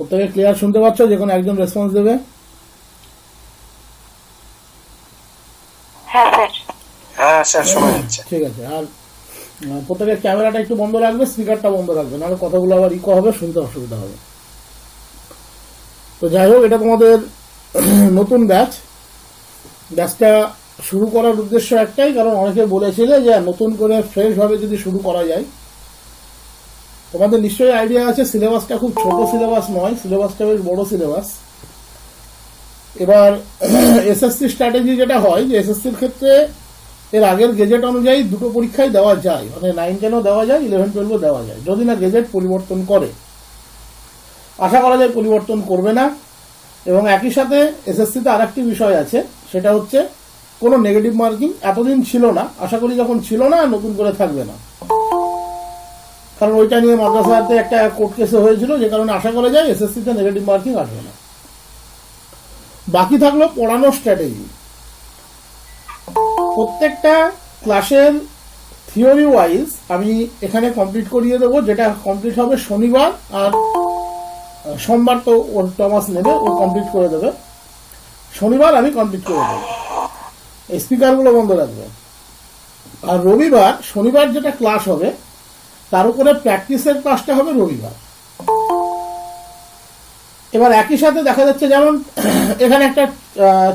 প্রত্যেকে ক্লিয়ার শুনতে পাচ্ছ? যে কোনো একজন রেসপন্স দেবে। হ্যাঁ স্যার শোনা যাচ্ছে। ঠিক আছে। আর প্রত্যেকের ক্যামেরাটা একটু বন্ধ রাখবে, স্পিকারটা বন্ধ রাখবে, নাহলে কথাগুলো আবার ইকো হবে, শুনতে অসুবিধা হবে। তো যাই হোক, এটা তোমাদের নতুন ব্যাচটা শুরু করার উদ্দেশ্য একটাই, কারণ অনেকে বলেছিলে যে নতুন করে ফ্রেশ ভাবে যদি শুরু করা যায়। তোমাদের নিশ্চয়ই আইডিয়া আছে সিলেবাসটা খুব ছোট সিলেবাস নয়, সিলেবাসটা বেশ বড় সিলেবাস। এবার এসএসসি স্ট্র্যাটেজি যেটা হয়, যে এসএসসির ক্ষেত্রে এর আগের গেজেট অনুযায়ী দুটো পরীক্ষাই দেওয়া যায়, মানে 9-10ও দেওয়া যায়, 11-12ও দেওয়া যায়, যদি না গেজেট পরিবর্তন করে। আশা করা যায় পরিবর্তন করবে না। এবং একই সাথে এসএসসিতে আর একটি বিষয় আছে, সেটা হচ্ছে কোনো নেগেটিভ মার্কিং এতদিন ছিল না, আশা করি যখন ছিল না নতুন করে থাকবে না, কারণ ওইটা নিয়ে মাদ্রাসাতে একটা কোর্ট কেসে হয়েছিল, যে কারণে আশা করা যায় এসএসসিতে নেগেটিভ মার্কিং আসবে না। বাকি থাকলো পড়ানোর স্ট্র্যাটেজি। প্রত্যেকটা ক্লাসের থিওরি ওয়াইজ আমি এখানে কমপ্লিট করিয়ে দেবো, যেটা কমপ্লিট হবে শনিবার, আর সোমবার তো ওর টমাস নেবে, ও কমপ্লিট করে দেবে। শনিবার আমি কমপ্লিট করে দেবো, এই স্পিকারগুলো বন্ধ রাখবে। আর রবিবার, শনিবার যেটা ক্লাস হবে তার উপরে প্র্যাকটিসের ক্লাসটা হবে রবিবার। এবার একই সাথে দেখা যাচ্ছে, যেমন এখানে একটা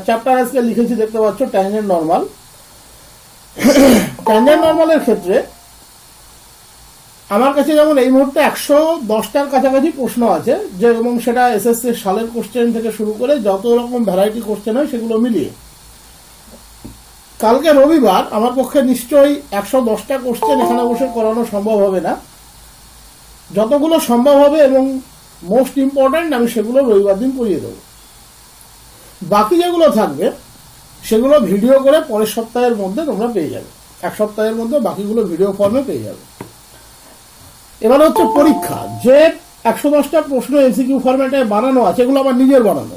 চ্যাপ্টার আজকে লিখেছি দেখতে পাচ্ছ, ট্যানজেন্ট নরমাল। ট্যানজেন্ট নরমালের ক্ষেত্রে আমার কাছে যেমন এই মুহূর্তে 110টার কাছাকাছি প্রশ্ন আছে, যে এবং সেটা এসএসসি সালের কোশ্চেন থেকে শুরু করে যত রকম ভ্যারাইটি কোশ্চেন হয় সেগুলো মিলিয়ে। কালকে রবিবার আমার পক্ষে নিশ্চয়ই 110টা কোশ্চেন এখানে বসে করানো সম্ভব হবে না, যতগুলো সম্ভব হবে এবং মোস্ট ইম্পর্ট্যান্ট আমি সেগুলো রবিবার দিন করিয়ে দেবো। বাকি যেগুলো থাকবে সেগুলো ভিডিও করে পরের সপ্তাহের মধ্যে তোমরা পেয়ে যাবে, এক সপ্তাহের মধ্যে বাকিগুলো ভিডিও ফর্মে পেয়ে যাবে। এবার হচ্ছে পরীক্ষা, যে 110টা প্রশ্ন এমসিকিউ ফরম্যাটে বানানো আছে, এগুলো আমার নিজের বানানো।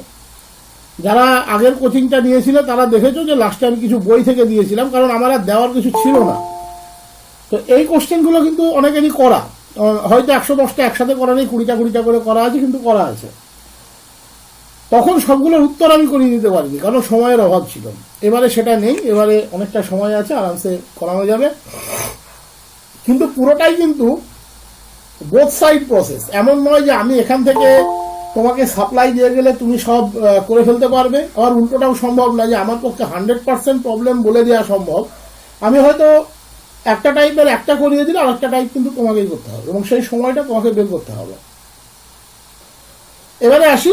যারা আগের কোচিংটা নিয়েছিল তারা দেখেছো যে লাস্টে আমি কিছু বই থেকে দিয়েছিলাম, কারণ আমার আর দেওয়ার কিছু ছিল না। তো এই কোশ্চেনগুলো কিন্তু অনেকেরই করা, হয়তো 110টা একসাথে করা নেই, 20টা করে করা আছে, কিন্তু করা আছে। তখন সবগুলোর উত্তর আমি করিয়ে দিতে পারিনি, কারণ সময়ের অভাব ছিল। এবারে সেটা নেই, এবারে অনেকটা সময় আছে, আরামসে করানো যাবে। কিন্তু পুরোটাই কিন্তু বোথ সাইড প্রসেস, এমন নয় যে আমি এখান থেকে তোমাকে সাপ্লাই দিয়ে গেলে তুমি সব করে ফেলতে পারবে। আবার উল্টোটাও সম্ভব না যে আমার পক্ষে 100% প্রবলেম বলে দেওয়া সম্ভব। আমি হয়তো একটা টাইপের একটা করিয়ে দিলে আর একটা টাইপ কিন্তু তোমাকেই করতে হবে, এবং সেই সময়টা তোমাকে বের করতে হবে। এবারে আসি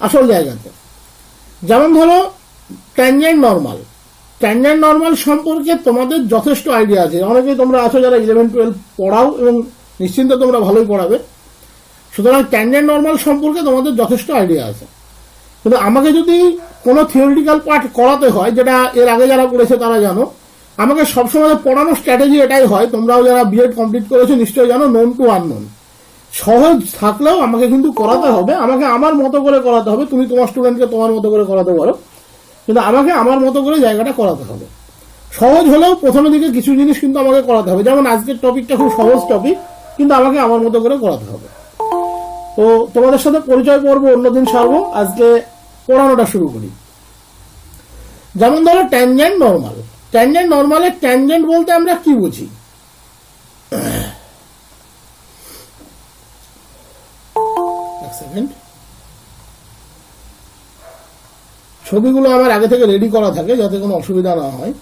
আসল জায়গাতে। যেমন ধরো ট্যানজেন্ট নরমাল সম্পর্কে তোমাদের যথেষ্ট আইডিয়া আছে। অনেকেই তোমরা আছো যারা 11-12 পড়াও, এবং নিশ্চিন্তে তোমরা ভালোই পড়াবে, সুতরাং ট্যানজেন্ট নরমাল সম্পর্কে তোমাদের যথেষ্ট আইডিয়া আছে। কিন্তু আমাকে যদি কোনো থিওরিটিক্যাল পার্ট করাতে হয়, যেটা এর আগে যারা পড়েছে তারা জানো, আমাকে সবসময় পড়ানোর স্ট্র্যাটেজি এটাই হয়, তোমরাও যারা বিএড কমপ্লিট করেছো নিশ্চয়ই জানো, নোন টু আননোন। সহজ থাকলেও আমাকে কিন্তু করাতে হবে, আমাকে আমার মতো করে করাতে হবে। তুমি তোমার স্টুডেন্টকে তোমার মতো করে করাতে পারো, কিন্তু আমাকে আমার মতো করে জায়গাটা করাতে হবে। সহজ হলেও প্রথমের দিকে কিছু জিনিস কিন্তু আমাকে করাতে হবে। যেমন আজকের টপিকটা খুব সহজ টপিক, কিন্তু আমাকে আমার মতো করে করাতে হবে। তো তোমাদের সাথে পরিচয় পর্ব অন্যদিন সারবো, আজকে পড়ানোটা শুরু করি। যেমন ধরো ট্যানজেন্ট নরমালের ট্যানজেন্ট বলতে আমরা কি বুঝি? এক সেকেন্ড, ছবিগুলো আমার আগে থেকে রেডি করা থাকে যাতে কোনো অসুবিধা না হয়।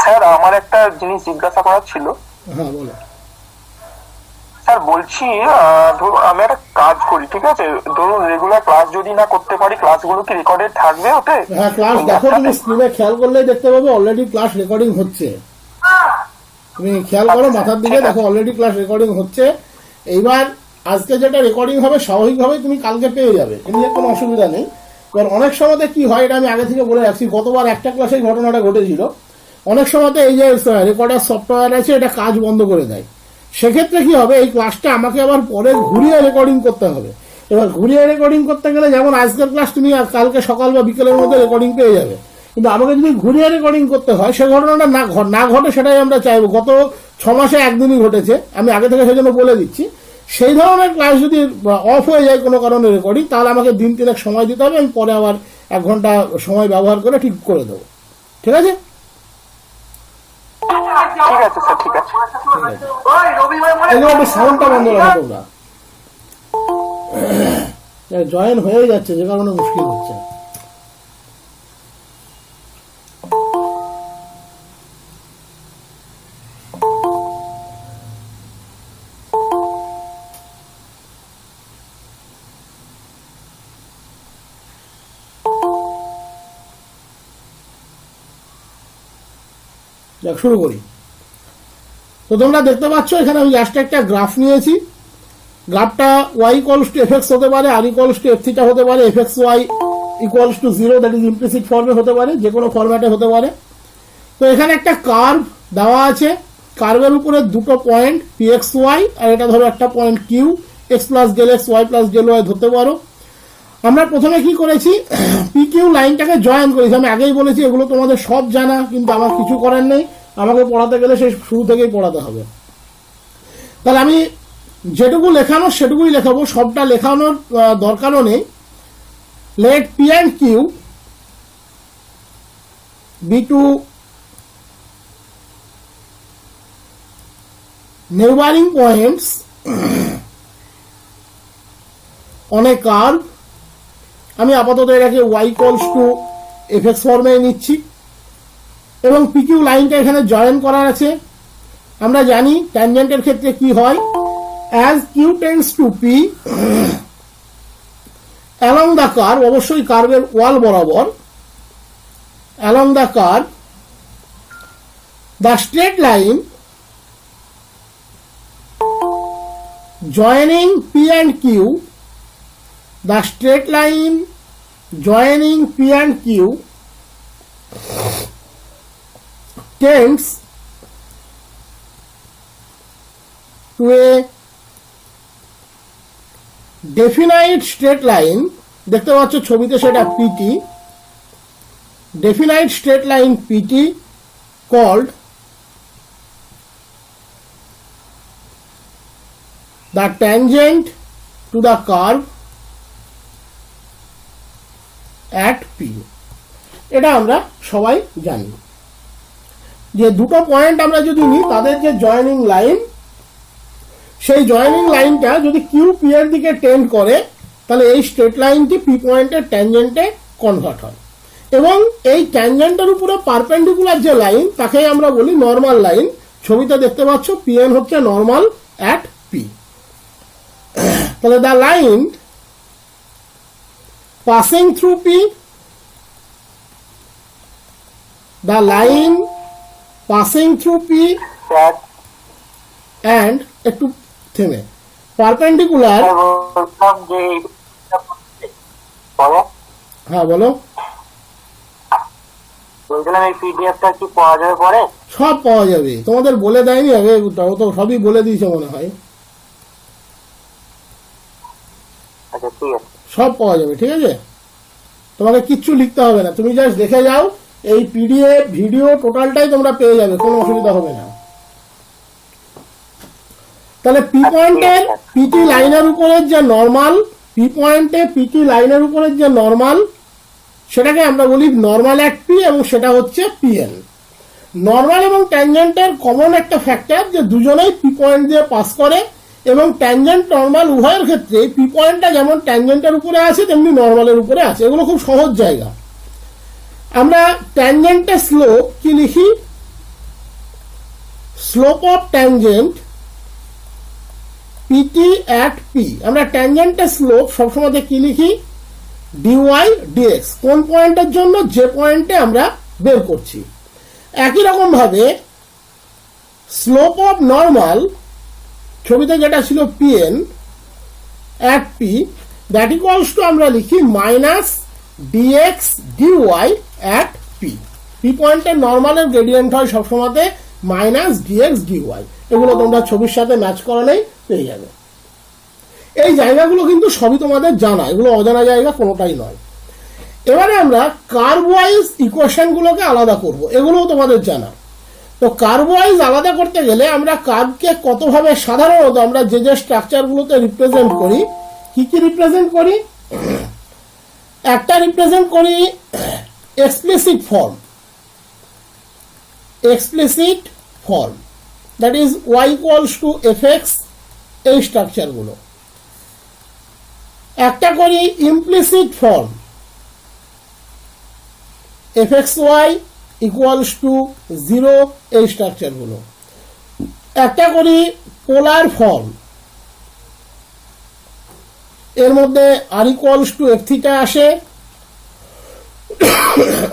স্যার আমার একটা জিনিস জিজ্ঞাসা করার ছিল। হ্যাঁ বলো। স্যার বলছি, আমি একটা কাজ করি, ঠিক আছে, ধরুন রেগুলার ক্লাস যদি না করতে পারি, ক্লাসগুলো কি রেকর্ডেড থাকবে ওতে? হ্যাঁ, ক্লাস দেখো, তুমি স্ক্রিনে খেয়াল করলেই দেখতে পাবে অলরেডি ক্লাস রেকর্ডিং হচ্ছে। তুমি খেয়াল করো মাথার দিকে, দেখো অলরেডি ক্লাস রেকর্ডিং হচ্ছে। এইবার আজকে যেটা রেকর্ডিং হবে স্বাভাবিকভাবে তুমি কালকে পেয়ে যাবে, এ নিয়ে কোনো অসুবিধা নেই। কারণ অনেক সময়তে কি হয়, এটা আমি আগে থেকে বলে রাখছি, গতবার একটা ক্লাসে ঘটনাটা ঘটেছিল। অনেক সময়তে এই যে রেকর্ডার সফটওয়্যার আছে, এটা কাজ বন্ধ করে দেয়। সেক্ষেত্রে কি হবে, এই ক্লাসটা আমাকে আবার পরে ঘুরিয়ে রেকর্ডিং করতে হবে। এবার ঘুরিয়ে রেকর্ডিং করতে গেলে, যেমন আজকের ক্লাস তুমি কালকে সকাল বা বিকেলের মধ্যে রেকর্ডিং পেয়ে যাবে, কিন্তু আমাকে যদি ঘুরিয়ে রেকর্ডিং করতে হয়, সে ঘটনাটা না ঘটে, সেটাই আমরা চাইবো। গত 6 মাসে একদিনই ঘটেছে, আমি আগে থেকে সেজন্য বলে দিচ্ছি। সেই ধরনের ক্লাস যদি অফ হয়ে যায় কোনো কারণে রেকর্ডিং, তাহলে আমাকে দিন 3 সময় দিতে হবে, আমি পরে আবার 1 ঘন্টা সময় ব্যবহার করে ঠিক করে দেবো। ঠিক আছে? ঠিক আছে স্যার, ঠিক আছে। এগুলো একটু সাউন্ডটা বন্ধ রাখো তোমরা। জয়েন হয়ে যাচ্ছে যে কারণে মুশকিল হচ্ছে। শুরু করি। তো তোমরা দেখতে পাচ্ছ এখানে আমি জাস্ট একটা গ্রাফ নিয়েছি। গ্রাফটা y ইকুয়ালস টু fx হতে পারে, r equals to f theta হতে পারে, fxy equals to 0, that is implicit ফর্মে হতে পারে, যে কোনো ফরম্যাটে হতে পারে। তো এখানে একটা কার্ভ দেওয়া আছে, কার্ভের উপরে দুটো পয়েন্ট pxy, আর এটা ধরো একটা point q, x plus del x y plus del y ধরতে পারো। আমরা প্রথমে কি করেছি, pq লাইনটাকে জয়েন করেছি। আমি আগেই বলেছি এগুলো তোমাদের সব জানা, কিন্তু আমার কিছু করার নেই, আমাকে পড়াতে গেলে সেই শুরু থেকেই পড়াতে হবে। তাহলে আমি যেটুকু লেখানো সেটুকুই লেখাবো, সবটা লেখানোর দরকারও নেই। Let P and Q be two neighbouring points on a curve. আমি আপাতত এটাকে y ইকুয়ালস টু fx ফর্মে নিচ্ছি, এবং PQ লাইনটা এখানে জয়েন করার আছে। আমরা জানি ট্যানজেন্টের ক্ষেত্রে কি হয়, as q tends to p along the curve, অবশ্যই কার্ভের ওয়াল বরাবর, along the curve the straight line joining p and q, the straight line joining p and q tends to a definite straight line, দেখতে পাচ্ছ ছবিতে সেটা PT, definite straight line PT called the tangent to the curve at P। এটা আমরা সবাই জানি যে দুটো পয়েন্ট আমরা যদি নিই, তাদের যে জয়েনিং লাইন, সেই জয়েনিং লাইনটা যদি কিউ পি এর দিকে টেন্ড করে, তাহলে এই স্ট্রেট লাইনটি পি পয়েন্টের ট্যানজেন্টে কনভার্ট হয়, এবং এই ট্যানজেন্টের উপরে পারপেন্ডিকুলার যে লাইন, তাকেই আমরা বলি নর্মাল লাইন। ছবিতে দেখতে পাচ্ছ পিএন হচ্ছে নর্মাল অ্যাট পি। তাহলে the line passing through P, the line passing through P and, একটু থেমে, পারপেন্ডিকুলার। হ্যাঁ বলো। বলছিলাম এই পিডিএফটা কি পাওয়া যাবে পরে? সব পাওয়া যাবে, তোমাদের বলে দেয়নি আগে? ও তো সবই বলে দিয়েছে মনে হয়। আচ্ছা ঠিক আছে, সব পাওয়া যাবে, ঠিক আছে? তোমাকে কিচ্ছু লিখতে হবে না, তুমি জাস্ট দেখে যাও, এই পিডিএফ ভিডিও টোটালটাই তোমরা পেয়ে যাবে, কোনো অসুবিধা হবে না। তাহলে পি পয়েন্টের পিটি লাইনের উপরের যে নর্মাল, পি পয়েন্টে পিটি লাইনের উপরের যে নর্মাল, সেটাকে আমরা বলি নর্মাল অ্যাট পি, এবং সেটা হচ্ছে পিএন। নর্মাল এবং ট্যানজেন্টের কমন একটা ফ্যাক্টর যে দুজনেই পি পয়েন্ট দিয়ে পাস করে, এবং ট্যানজেন্ট নর্মাল উভয়ের ক্ষেত্রে পি পয়েন্টটা যেমন ট্যানজেন্টের উপরে আছে তেমনি নর্মালের উপরে আছে। এগুলো খুব সহজ জায়গা। আমরা ট্যানজেন্টের স্লোপ কি লিখি, slope of tangent PT at P. আমরা ট্যানজেন্টের স্লোপ সবসময় কি লিখি, ডিওয়াই ডিএক্স, কোন পয়েন্টের জন্য, যে পয়েন্টে আমরা বের করছি। একই রকম ভাবে স্লোপ অফ নর্মাল, ছবিতে যেটা ছিল PN at P, that equals to আমরা লিখি minus dx dy at P. P পয়েন্টের নর্মালের গ্রেডিয়েন্ট হয় সবসময়তে মাইনাস ডিএক্স ডিওয়াই। এগুলো তোমরা ছবির সাথে ম্যাচ করালেই পেয়ে যাবে। এই জায়গাগুলো কিন্তু সবই তোমাদের জানা, এগুলো অজানা জায়গা কোনোটাই নয়। এবারে আমরা কার্ভ ওয়াইজ ইকুয়েশন গুলোকে আলাদা করব, এগুলোও তোমাদের জানা। তো কার্ভ ওয়াইজ আলাদা করতে গেলে আমরা কার্ভকে কতভাবে সাধারণত আমরা যে যে স্ট্রাকচারগুলোতে রিপ্রেজেন্ট করি, কি কি রিপ্রেজেন্ট করি? একটা রিপ্রেজেন্ট করি explicit form, explicit form that is Y equals to F x, এই স্ট্রাকচারগুলো। একটা করি implicit form, F X Y equals to 0, এই স্ট্রাকচারগুলো। একটা করি পোলার ফর্ম, এর মধ্যে আর ইকুয়ালস টু এফ থিটা আসে,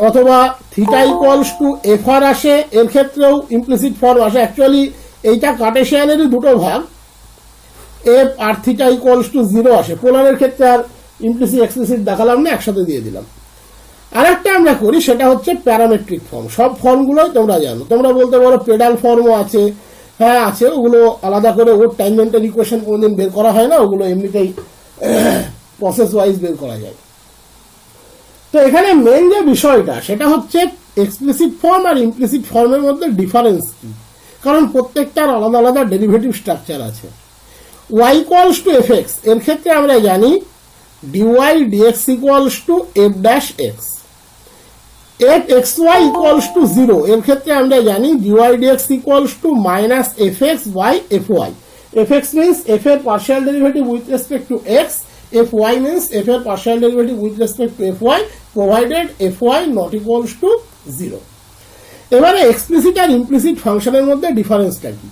অথবা theta equals to F R আসে, এর ক্ষেত্রেও ইমপ্লিসিট ফর্ম আসে। অ্যাকচুয়ালি এইটা কার্টেশিয়ানেরই দুটো ভাগ, f r theta equals to 0 আসে। পোলারের ক্ষেত্রে আর ইমপ্লিসিট এক্সপ্লিসিট দেখালাম না, একসাথে দিয়ে দিলাম। আরেকটা আমরা করি, সেটা হচ্ছে প্যারামেট্রিক ফর্ম। সব ফর্মগুলোই তোমরা জানো, তোমরা বলতে পারো পেডাল ফর্মও আছে, হ্যাঁ আছে, ওগুলো আলাদা করে ওর ট্যানজেন্টাল ইকুয়েশন কোনোদিন বের করা হয় না, ওগুলো এমনিতেই প্রসেস ওয়াইজ বের করা যায়। তো এখানে মেইন যে বিষয়টা সেটা হচ্ছে এক্সপ্লিসিট ফর্ম আর ইমপ্লিসিট ফর্মের মধ্যে ডিফারেন্স কি, কারণ প্রত্যেকটার আলাদা আলাদা ডেরিভেটিভ স্ট্রাকচার আছে। y equals to F x, এর ক্ষেত্রে আমরা জানি dy dx equals to F dash X. F X Y equals to 0, এর ক্ষেত্রে আমরা জানি dy dx equals to minus F X by F Y. F X means F এর partial derivative with respect to X, F Y means F এর partial derivative with respect to F Y, provided F Y not equals to 0। এবারে explicit আর implicit ফাংশনের মধ্যে ডিফারেন্সটা কি?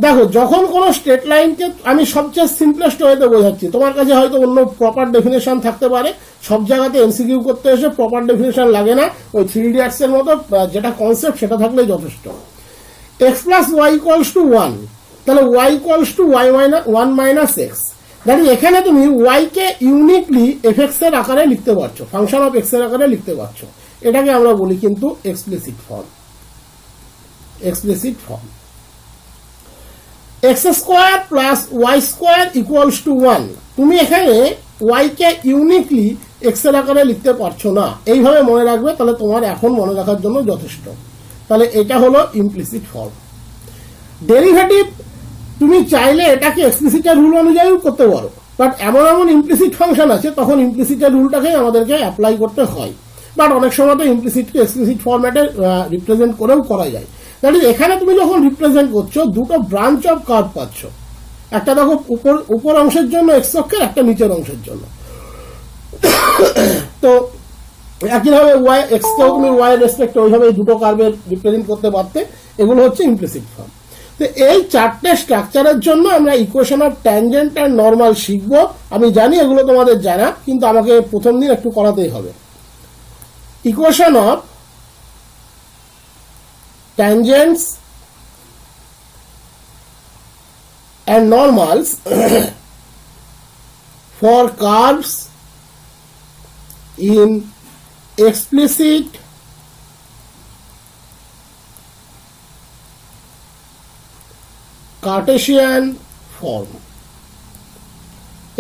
দেখো, যখন কোনো স্ট্রেট লাইনকে আমি সবচেয়ে সিম্পলেস্ট ওয়েতে বোঝাচ্ছি, তোমার কাছে হয়তো অন্য প্রপার ডেফিনেশন থাকতে পারে, সব জায়গাতে এমসিকিউ করতে এসে প্রপার ডেফিনেশন লাগে না, ওই 3 ইডিয়টস এর মতো যেটা কনসেপ্ট সেটা থাকলেই যথেষ্ট। X plus y equals to 1, তাহলে y equals to y minus 1 minus x. দেখো এখানে তুমি ওয়াই কে ইউনিকলি এফ এক্স এর আকারে লিখতে পারছো, ফাংশন অফ এক্স এর আকারে লিখতে পারছো, এটাকে আমরা বলি কিন্তু explicit form. Explicit form x square plus y square equals to 1, তুমি এখানে ওয়াই কে ইউনিকলি এক্স এর আকারে লিখতে পারছো না, এইভাবে মনে রাখবে, তাহলে তোমার এখন মনে রাখার জন্য যথেষ্ট। তাহলে এটা হলো ইমপ্লিসিট ফর্ম। ডেরিভেটিভ তুমি চাইলে এটাকে এক্সপ্লিসিটের রুল অনুযায়ী করতে পারো, বাট এমন এমন ইমপ্লিসিট ফাংশন আছে তখন ইমপ্লিসিটের রুলটাকেই আমাদেরকে অ্যাপ্লাই করতে হয়, বাট অনেক সময় তো ইমপ্লিসিটকে এক্সপ্লিসিট ফরম্যাটে রিপ্রেজেন্ট করেও করা যায়। দ্যাট ইজ, এখানে তুমি যখন রিপ্রেজেন্ট করছো দুটো ব্রাঞ্চ অফ কার্ভ পাচ্ছ, একটা দেখো উপর অংশের জন্য এক্স অক্ষের, একটা নিচের অংশের জন্য। তো একইভাবে ওয়াই এক্স কেও তুমি ওয়াই রেসপেক্টে ওইভাবে দুটো কার্ভের রিপ্রেজেন্ট করতে পারতে, এগুলো হচ্ছে ইমপ্লিসিট ফর্ম। তো এই চারটে স্ট্রাকচারের জন্য আমরা ইকুয়েশন অফ ট্যানজেন্ট আর নর্মাল শিখবো। আমি জানি এগুলো তোমাদের জানা, কিন্তু আমাকে প্রথম দিন একটু করাতেই হবে। Equation of tangents and normals for curves in explicit Cartesian form.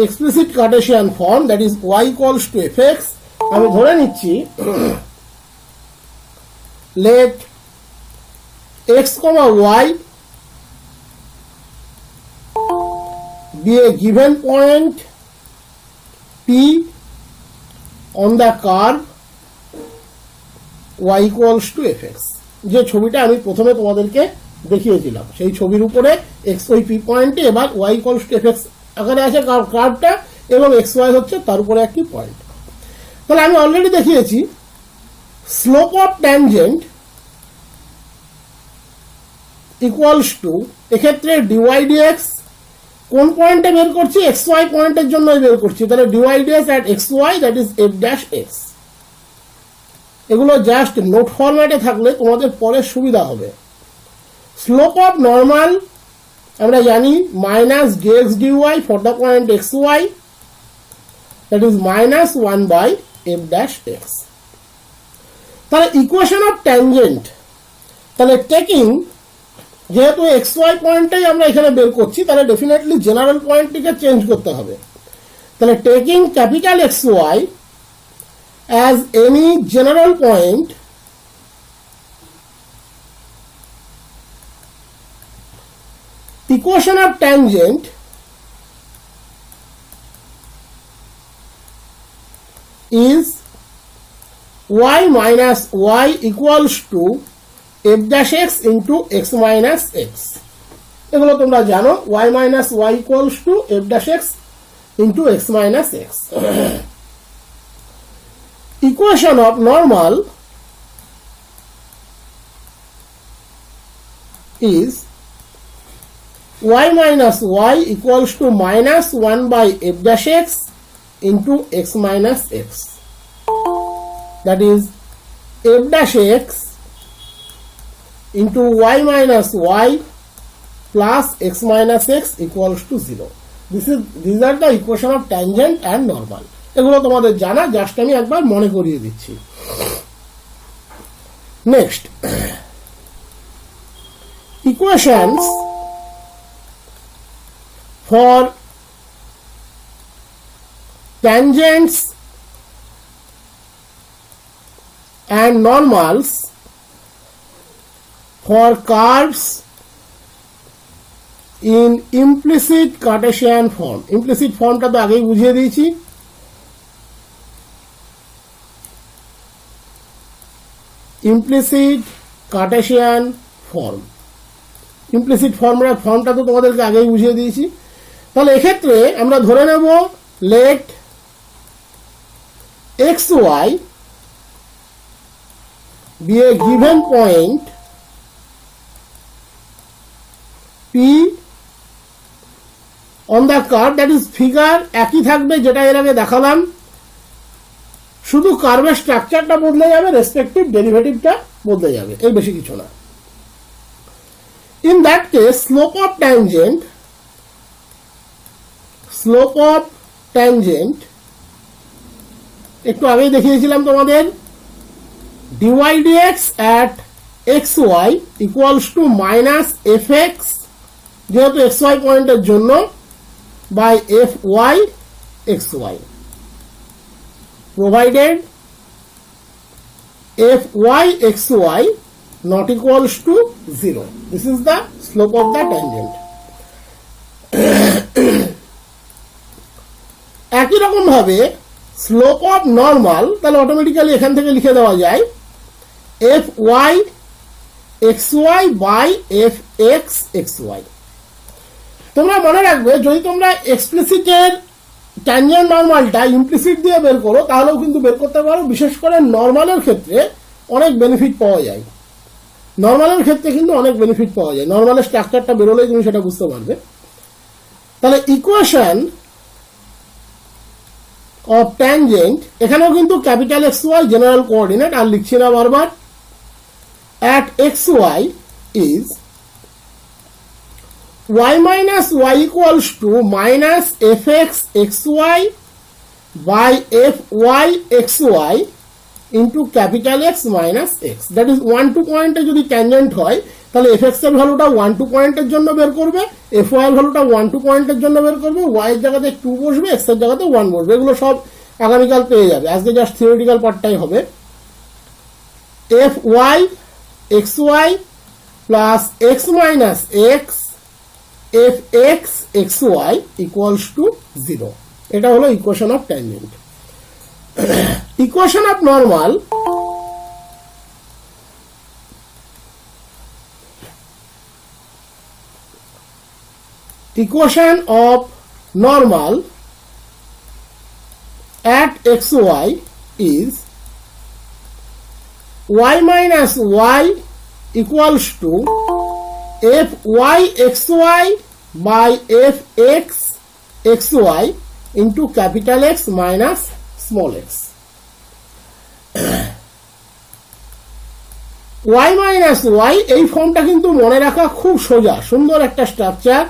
Explicit Cartesian form, that is y equals to fx. আমি ধরে নিচ্ছি let x comma y be a given point P on the curve y equals to fx। যে ছবিটা আমি প্রথমে তোমাদেরকে দেখিয়েছিলাম সেই ছবির উপরে x ওই P পয়েন্টে এবার y equals to fx আকারে আছে কার্ভটা, এবং xy হচ্ছে তার উপরে একটি পয়েন্ট। তাহলে আমি অলরেডি দেখিয়েছি slope of tangent equals to, এক্ষেত্রে ডিওয়াই ডিএক্স কোন পয়েন্টে বের করছি, এক্স ওয়াই পয়েন্টের জন্যই বের করছি, তাহলে dy dx at x y that is f dash x. এগুলো জাস্ট নোট ফরম্যাটে থাকলে তোমাদের পরে সুবিধা হবে। স্লোপ অফ নর্মাল আমরা জানি minus dx dy for the point x y that is minus 1 by f dash x. তাহলে ইকুয়েশন অফ ট্যানজেন্ট, তাহলে টেকিং যেহেতু এক্স ওয়াই পয়েন্টটাই আমরা এখানে বের করছি, তাহলে ডেফিনেটলি জেনারেল পয়েন্টটিকে চেঞ্জ করতে হবে। তাহলে taking capital X Y as any general point equation of tangent is y minus y equals to f dash x into x minus x. এগুলো তোমরা জানো, y minus y equals to f dash x into x minus x. Equation of normal is y minus y equals to minus 1 by f dash x into x minus x. That is f dash x into y minus y plus x minus x equals to 0. These are the equation of tangent and normal. এগুলো তোমাদের জানা, just আমি একবার মনে করিয়ে দিচ্ছি। Next, equations for tangents and normals for curves in implicit Cartesian form. Implicit ফর্মটা তো আগেই বুঝিয়ে দিয়েছি। implicit Cartesian form, implicit ফর্মটা তো তোমাদেরকে আগেই বুঝিয়ে দিয়েছি। তাহলে এক্ষেত্রে আমরা ধরে নেব let xy be a given point p on the curve, that is figure একই থাকবে যেটা এর আগে দেখালাম, শুধু কার্ভের স্ট্রাকচারটা বদলে যাবে, রেসপেক্টিভ ডেরিভেটিভটা বদলে যাবে, এর বেশি কিছু না। In that case slope of tangent একটু আগেই দেখিয়েছিলাম তোমাদের, dy dx at xy equals to minus fx, যেহেতু xy পয়েন্টের জন্য, by fy xy, provided fy xy not equals to 0. This is the slope of the tangent. একই রকম ভাবে স্লোপ অফ নর্মাল, তাহলে অটোমেটিক্যালি এখান থেকে লিখে দেওয়া যায় fy xy by fx xy. তোমরা মনে রাখবে, যদি তোমরা এক্সপ্লিসিটের ট্যানজেন্ট নরমালটা ইমপ্লিসিট দিয়ে বের করো তাহলেও কিন্তু বের করতে পারো। বিশেষ করে নরমালের ক্ষেত্রে অনেক বেনিফিট পাওয়া যায়, নরমালের ক্ষেত্রে কিন্তু অনেক বেনিফিট পাওয়া যায়, নরমালের স্ট্রাকচারটা বেরোলেই তুমি সেটা বুঝতে পারবে। তাহলে ইকুয়েশন অফ ট্যানজেন্ট, এখানেও কিন্তু capital X Y general coordinate, আর লিখছি না বারবার, at xy is y minus y equals to minus fx xy by fy xy into capital X minus x. That is 1-2 পয়েন্টে যদি ট্যানজেন্ট হয় তাহলে fx এর ভ্যালুটা 1-2 পয়েন্টের জন্য বের করবে, fy এর ভ্যালুটা 1-2 পয়েন্টের জন্য বের করবে, y এর জায়গাতে 2 বসবে, x এর জায়গাতে 1 বসবে। এগুলো সব আগামীকাল পেয়ে যাবে, আজকে জাস্ট থিওরিটিক্যাল পার্টটাই হবে। fy xy plus x minus x fx xy equals to 0. এটা হলো equation of tangent. Equation of normal, equation of normal at xy is y minus y equals to fy xy by fx xy into capital X minus small x. y minus y এই ফর্মটা কিন্তু মনে রাখা খুব সোজা, সুন্দর একটা structure.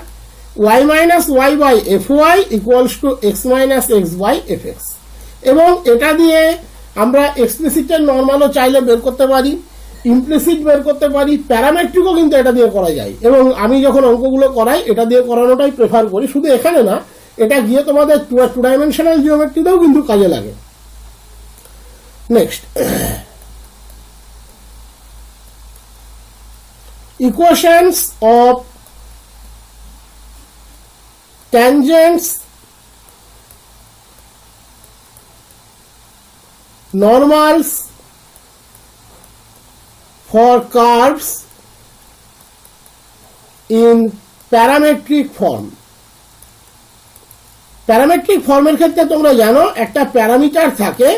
y minus y by fy equals to x minus x by fx, এবং এটা দিয়ে আমরা এক্সপ্লিসিটের নরমালও চাইলে বের করতে পারি, ইমপ্লিসিট বের করতে পারি, প্যারামেট্রিকও কিন্তু এটা দিয়ে করা যায়। এবং আমি যখন অঙ্কগুলো করাই এটা দিয়ে করানোটাই প্রেফার করি। শুধু এখানে না, এটা গিয়ে তোমাদের টু ডাইমেনশনাল জিওমেট্রিতেও কিন্তু কাজে লাগে। Next, equations of tangents, normals for curves in parametric form. Parametric ফর্মের ক্ষেত্রে তোমরা জানো একটা প্যারামিটার থাকে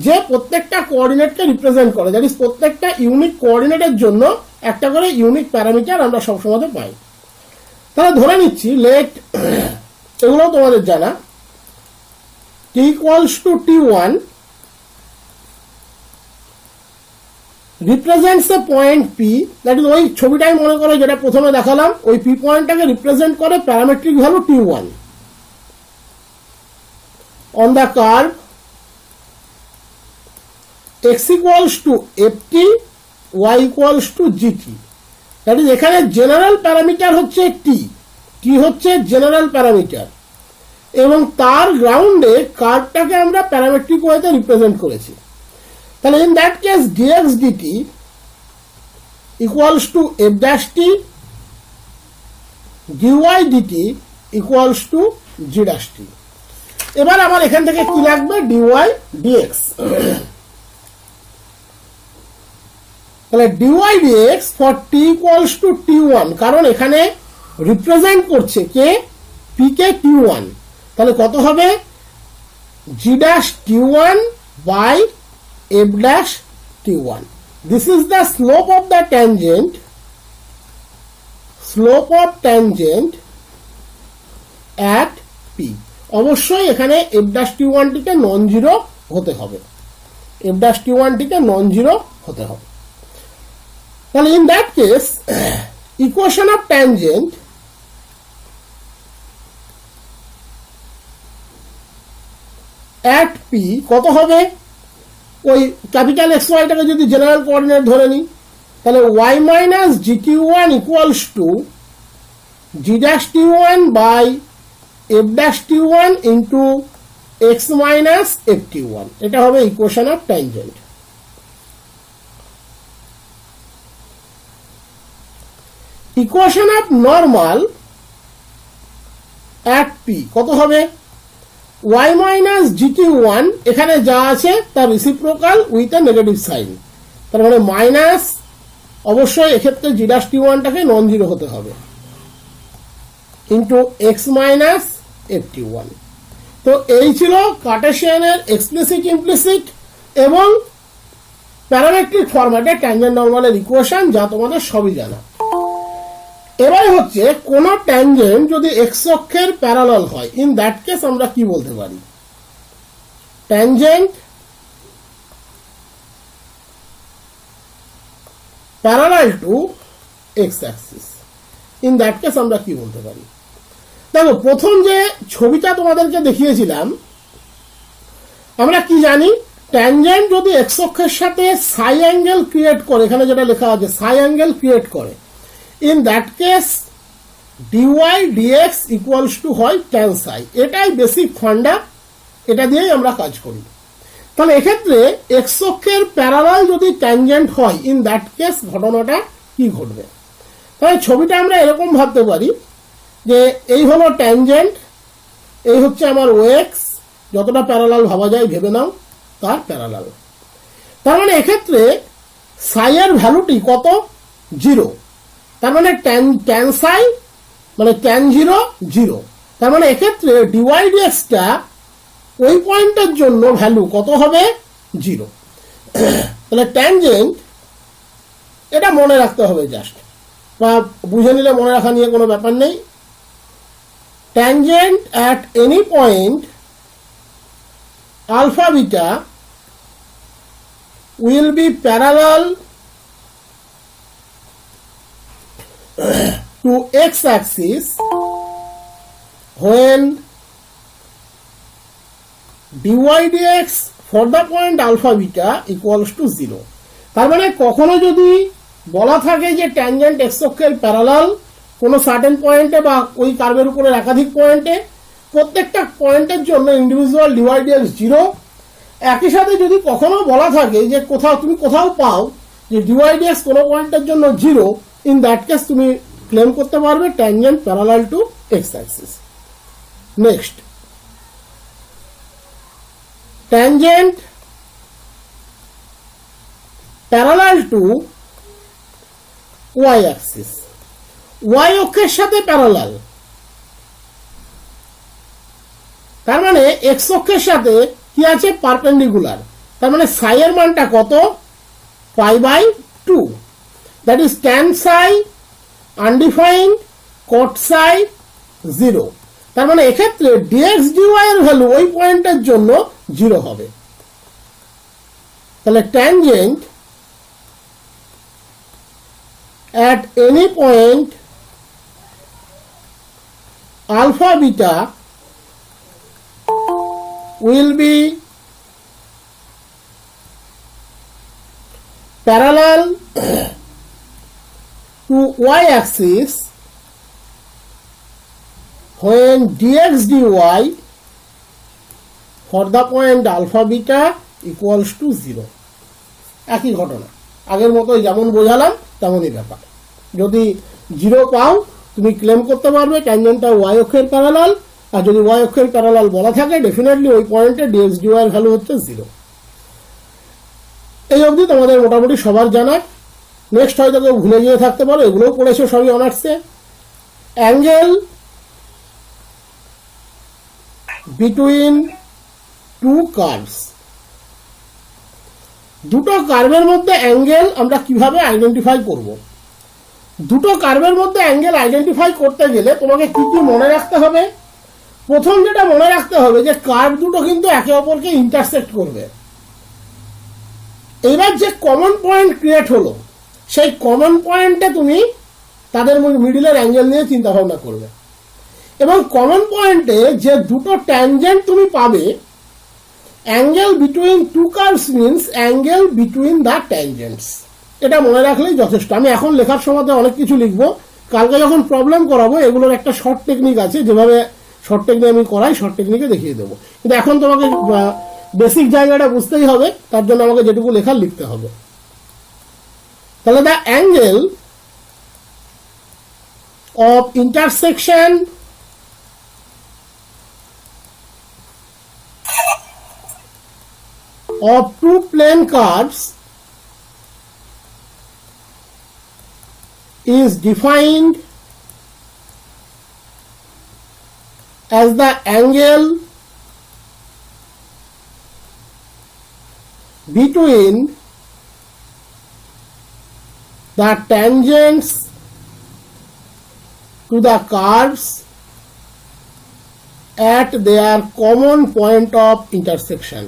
যে প্রত্যেকটা কোঅর্ডিনেটকে রিপ্রেজেন্ট করে, দ্যাট ইজ প্রত্যেকটা ইউনিক কোঅর্ডিনেটের জন্য একটা করে ইউনিক প্যারামিটার আমরা সবসময় পাই। তাহলে ধরে নিচ্ছি লেট, এগুলো তোমাদের জানা, t equals to t1 represents a point p, that is ওই ছবিটাই মনে করো যেটা প্রথমে দেখালাম, ওই p পয়েন্টটাকে রিপ্রেজেন্ট করে parametric value t1 on the curve x equals to ft, y equals to gt, that is এখানে জেনারেল প্যারামিটার হচ্ছে t হচ্ছে জেনারেল প্যারামিটার এবং তার গ্রাউন্ডে কার্ভটাকে আমরা প্যারামেট্রিক ওয়েতে রিপ্রেজেন্ট করেছি। তাহলে in that case dx dt equals to f dash t, dy dt equals to g dash t। এবার আমার এখান থেকে কি লাগবে, dy dx। তাহলে dy dx for t equals to t1, কারণ এখানে রিপ্রেজেন্ট করছে কে, p কে t1, তাহলে কত হবে g dash t1 by f dash t1. This is the slope of the tangent, slope of tangent at p. অবশ্যই এখানে f dash t1 টিকে non zero হতে হবে, f dash t1 টিকে নন জিরো হতে হবে। তাহলে in that case equation of tangent at p কত হবে, ওই ক্যাপিটাল এক্স ওয়াইটাকে যদি জেনারেল কোঅর্ডিনেট ধরে নিই, তাহলে y minus gt1 equals to g dash t1 by f dash t1 into x minus f t1, এটা হবে equation of tangent. Equation of normal at p কত হবে, y মাইনাস gt1 এখানে যা আছে তার reciprocal with a negative sign, তার মানে মাইনাস, অবশ্যই এক্ষেত্রে g dash t1 টাকে নন জিরো হতে হবে, into x minus f t1। তো এই ছিল কার্টেসিয়ানের এক্সপ্লিসিট, ইমপ্লিসিট এবং প্যারামেট্রিক ফরম্যাটে ট্যানজেন্ট নরমালের ইকুয়েশন, যা তোমাদের সবই জানা। এবার হচ্ছে কোন ট্যানজেন্ট যদি এক্স অক্ষের প্যারালাল হয়, ইন দ্যাট কেস আমরা কি বলতে পারি, tangent parallel to x Axis, in that case আমরা কি বলতে পারি। দেখো প্রথম যে ছবিটা তোমাদেরকে দেখিয়েছিলাম, আমরা কি জানি, ট্যানজেন্ট যদি এক্স অক্ষের সাথে সাই অ্যাঙ্গেল ক্রিয়েট করে, এখানে যেটা লেখা আছে সাই অ্যাঙ্গেল ক্রিয়েট করে, in that case dy dx equals to হয় tan psi, এটাই বেসিক ফান্ডা, এটা দিয়েই আমরা কাজ করি। তাহলে এক্ষেত্রে এক্স অক্ষের প্যারালাল যদি ট্যানজেন্ট হয়, ইন দ্যাট কেস ঘটনাটা কি ঘটবে, তাহলে ছবিটা আমরা এরকম ভাবতে পারি যে এই হলো ট্যানজেন্ট, এই হচ্ছে আমার ওএক্স, যতটা প্যারালাল ভাবা যায় ভেবে নাও তার প্যারালাল। তার মানে এক্ষেত্রে সাই এর ভ্যালুটি কত, 0, তার মানে ট্যান সাই মানে ট্যান 0 0, তার মানে এক্ষেত্রে ডিওয়াই ডিএক্স টা ওই পয়েন্টের জন্য ভ্যালু কত হবে, 0। তাহলে ট্যানজেন্ট, এটা মনে রাখতে হবে জাস্ট, বা বুঝে নিলে মনে রাখা নিয়ে কোনো ব্যাপার নেই। Tangent at any point alpha beta will be parallel to x-axis when dy dx for the point alpha beta equals to 0। তার মানে কখনো যদি বলা থাকে যে ট্যানজেন্ট এক্স অক্ষের প্যারালাল কোনো সার্টেন পয়েন্টে বা ওই কার্ভের উপরে একাধিক পয়েন্টে, প্রত্যেকটা পয়েন্টের জন্য ইন্ডিভিজুয়াল dy dx 0, একই সাথে যদি কখনো বলা থাকে যে তুমি কোথাও পাও যে dy dx কোনো পয়েন্টের জন্য 0, ইন দ্যাট কেস তুমি ক্লেম করতে পারবে tangent parallel to x-axis. Next, tangent parallel to y-axis. y অক্ষের সাথে প্যারালাল, তার মানে x অক্ষের সাথে কি আছে, পারপেন্ডিকুলার। তার মানে psi এর মানটা কত, π/2, that is tan psi undefined cot psi 0। তার মানে এক্ষেত্রে dx dy এর ভ্যালু ওই পয়েন্টের জন্য 0 হবে। তাহলে tangent at any point alpha beta will be parallel to y-axis when dx dy for the point alpha beta equals to 0। একই ঘটনা, আগের মতোই যেমন বোঝালাম তেমনই ব্যাপার। যদি 0 পাও তুমি ক্লেম করতে পারবে ট্যানজেন্টটা y অক্ষের প্যারালাল, আর যদি y অক্ষের প্যারালাল বলা থাকে ডেফিনেটলি ওই পয়েন্টে dx dy এর ভ্যালু হচ্ছে 0। এই অবধি তোমাদের মোটামুটি সবার জানা। নেক্সট হয়তো কেউ ভুলে গিয়ে থাকতে পারো, এগুলোও পড়েছো সবই অনার্সে। অ্যাঙ্গেল বিটুইন টু কার্ভস, দুটো কার্ভের মধ্যে অ্যাঙ্গেল আমরা কিভাবে আইডেন্টিফাই করব। দুটো কার্ভের মধ্যে অ্যাঙ্গেল আইডেন্টিফাই করতে গেলে তোমাকে কি কি মনে রাখতে হবে। প্রথম যেটা মনে রাখতে হবে যে কার্ভ দুটো কিন্তু একে অপরকে ইন্টারসেক্ট করবে। এবার যে কমন পয়েন্ট ক্রিয়েট হলো সেই কমন পয়েন্টে তুমি তাদের মিডিলের অ্যাঙ্গেল নিয়ে চিন্তা ভাবনা করবে, এবং কমন পয়েন্টে যে দুটো ট্যানজেন্ট তুমি পাবে, angle between two curves means angle between the tangents. এটা মনে রাখলেই যথেষ্ট। আমি এখন লেখার সময় অনেক কিছু লিখবো, কালকে যখন প্রবলেম করাবো এগুলোর একটা শর্ট টেকনিক আছে, যেভাবে শর্ট টেকনিক আমি করাই শর্ট টেকনিকে দেখিয়ে দেবো। কিন্তু এখন তোমাকে বেসিক জায়গাটা বুঝতেই হবে, তার জন্য আমাকে যেটুকু লেখার লিখতে হবে। তাহলে the angle of intersection of two plane curves is defined as the angle between the tangents to the curves at their common point of intersection।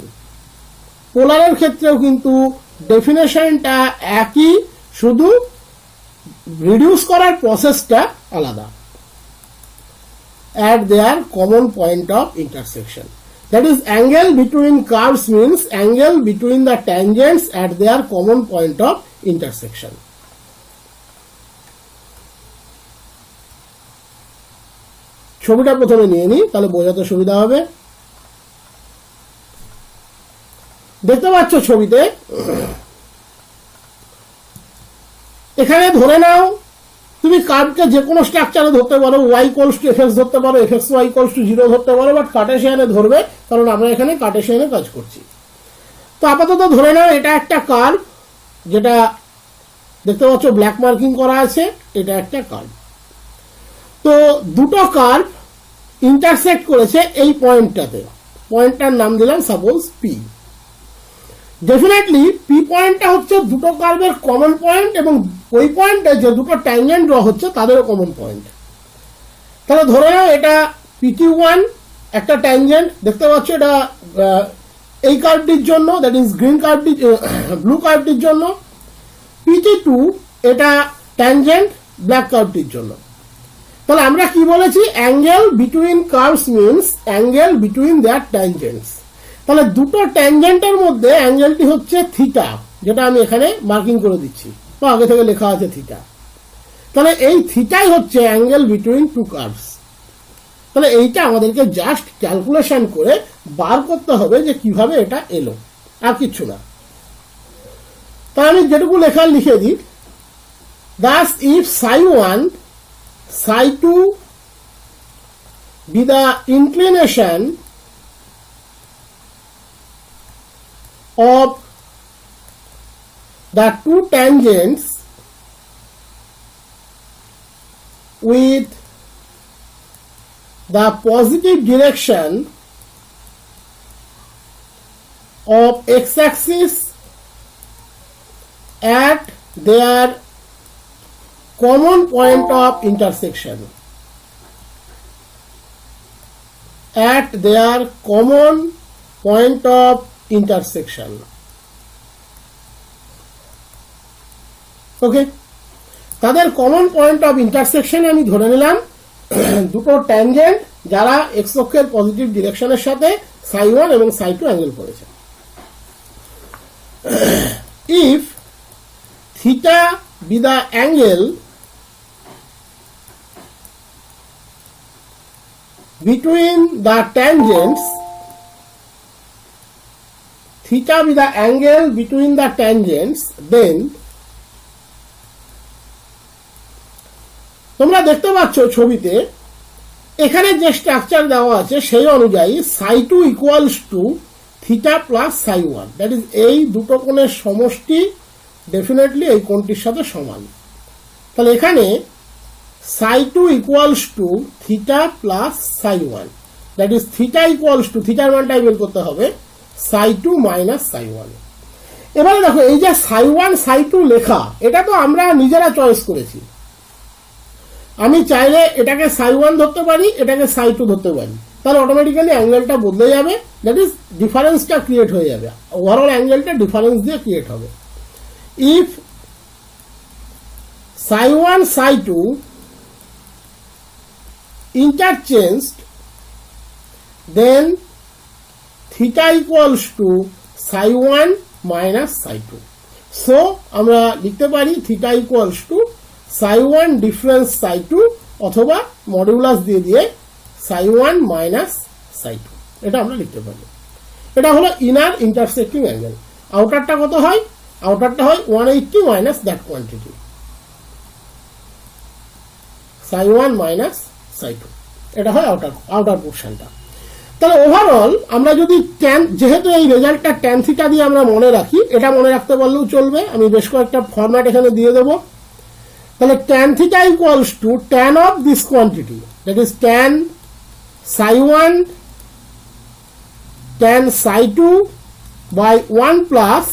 পোলারের ক্ষেত্রেও কিন্তু ডেফিনেশনটা একই, শুধু রিডিউস করার প্রসেসটা আলাদা। at their common point of intersection, that is angle between curves means angle between the tangents at their common point of intersection। ছবিটা প্রথমে নিয়ে নিই, তাহলে বোঝাতে সুবিধা হবে। দেখতে পাচ্ছ ছবিতে, এখানে ধরে নাও তুমি কার্ভকে যে কোনো স্ট্রাকচারে ধরতে পারো, y ইকুয়ালস টু fx ধরতে পারো, fxy ইকুয়ালস টু 0 ধরতে পারো, বাট কার্টেসিয়ানে ধরবে কারণ আমরা এখানে কার্টেসিয়ানে কাজ করছি। তো আপাতত ধরে নাও এটা একটা কার্ভ, যেটা দেখতে পাচ্ছ ব্ল্যাক মার্কিং করা আছে, এটা একটা কার্ভ। তো দুটো কার্ভ ইন্টারসেক্ট করেছে এই পয়েন্টটাতে, পয়েন্টটার নাম দিলাম সাপোজ P। ডেফিনেটলি পি পয়েন্টটা হচ্ছে দুটো কার্ভের কমন পয়েন্ট, এবং ওই পয়েন্টে যে দুটো ট্যানজেন্ট ড্র হচ্ছে তাদেরও কমন পয়েন্ট। তাহলে ধরে নাও এটা PT1 একটা ট্যানজেন্ট, দেখতে পাচ্ছ এটা এই কার্ভটির জন্য, দ্যাট ইজ গ্রিন কার্ভটি, ব্লু কার্ভটির জন্য। PT2 এটা ট্যানজেন্ট ব্ল্যাক কার্ভটির জন্য। তাহলে আমরা কি বলেছি, angle between curves means angle between দেয়ার ট্যানজেন্টস। তাহলে দুটো ট্যানজেন্টের মধ্যে অ্যাঙ্গেলটি হচ্ছে থিটা, যেটা আমি এখানে মার্কিং করে দিচ্ছি, বা আগে থেকে লেখা আছে থিটা। তাহলে এই থিটাই হচ্ছে অ্যাঙ্গেল বিটুইন টু কার্ভস। তাহলে এইটা আমাদেরকে জাস্ট ক্যালকুলেশন করে বার করতে হবে যে কিভাবে এটা এলো, আর কিচ্ছু না। তাহলে আমি যেটুকু লেখার লিখে দিই, Das if psi1 psi2 be the inclination of the two tangents with the positive direction of x-axis at their common point of intersection. At their common point of intersection. ওকে, তাদের কমন পয়েন্ট অফ ইন্টারসেকশন আমি ধরে নিলাম দুটো tangent যারা x অক্ষের positive ডিরেকশনের সাথে সাই 1 এবং সাই 2 angle করেছে। If theta B the angle between the tangents, theta be the angle between the tangents, then তোমরা দেখতে পাচ্ছ ছবিতে এখানে যে স্ট্রাকচার দেওয়া আছে সেই অনুযায়ী সাই 2 equals to theta plus Sai 1, that is এই দুটো কোণের সমষ্টি ডেফিনেটলি এই কোণটির সাথে সমান। তাহলে এখানে psi 2 equals to theta plus psi 1, that is theta equals to theta মানটাই বের করতে হবে psi 2 minus psi 1। এবারে দেখো এই যে psi 1 psi 2 লেখা এটা তো আমরা নিজেরা চয়েস করেছি। আমি চাইলে এটাকে psi 1 ধরতে পারি, এটাকে psi 2 ধরতে পারি, তাহলে অটোমেটিক্যালি অ্যাঙ্গেলটা বদলে যাবে, দ্যাট ইজ ডিফারেন্সটা ক্রিয়েট হয়ে যাবে, ওভারঅল অ্যাঙ্গেলটা ডিফারেন্স দিয়ে ক্রিয়েট হবে। If psi 1 psi 2 interchanged, then theta equals to psi 1 minus psi 2. So আমরা লিখতে পারি theta equals to psi 1 difference psi 2 অথবা মডুলাস দিয়ে দিয়ে psi 1 minus psi 2, এটা আমরা লিখতে পারি। এটা হলো ইনার ইন্টারসেক্টিং অ্যাঙ্গেল। আউটারটা কত হয়? আউটারটা হয় 180 minus that quantity, psi 1 minus psi 2, এটা হয় আউটার পোর্শনটা। তাহলে ওভারঅল আমরা যদি ট্যান, যেহেতু এই রেজাল্টটা ট্যান থিটা দিয়ে আমরা মনে রাখি, এটা মনে রাখতে পারলেও চলবে, আমি বেশ কয়েকটা ফরম্যাট এখানে দিয়ে দেবো। তাহলে tan theta equals two tan of this quantity, that is tan Sai 1 tan Sai 2 by 1 plus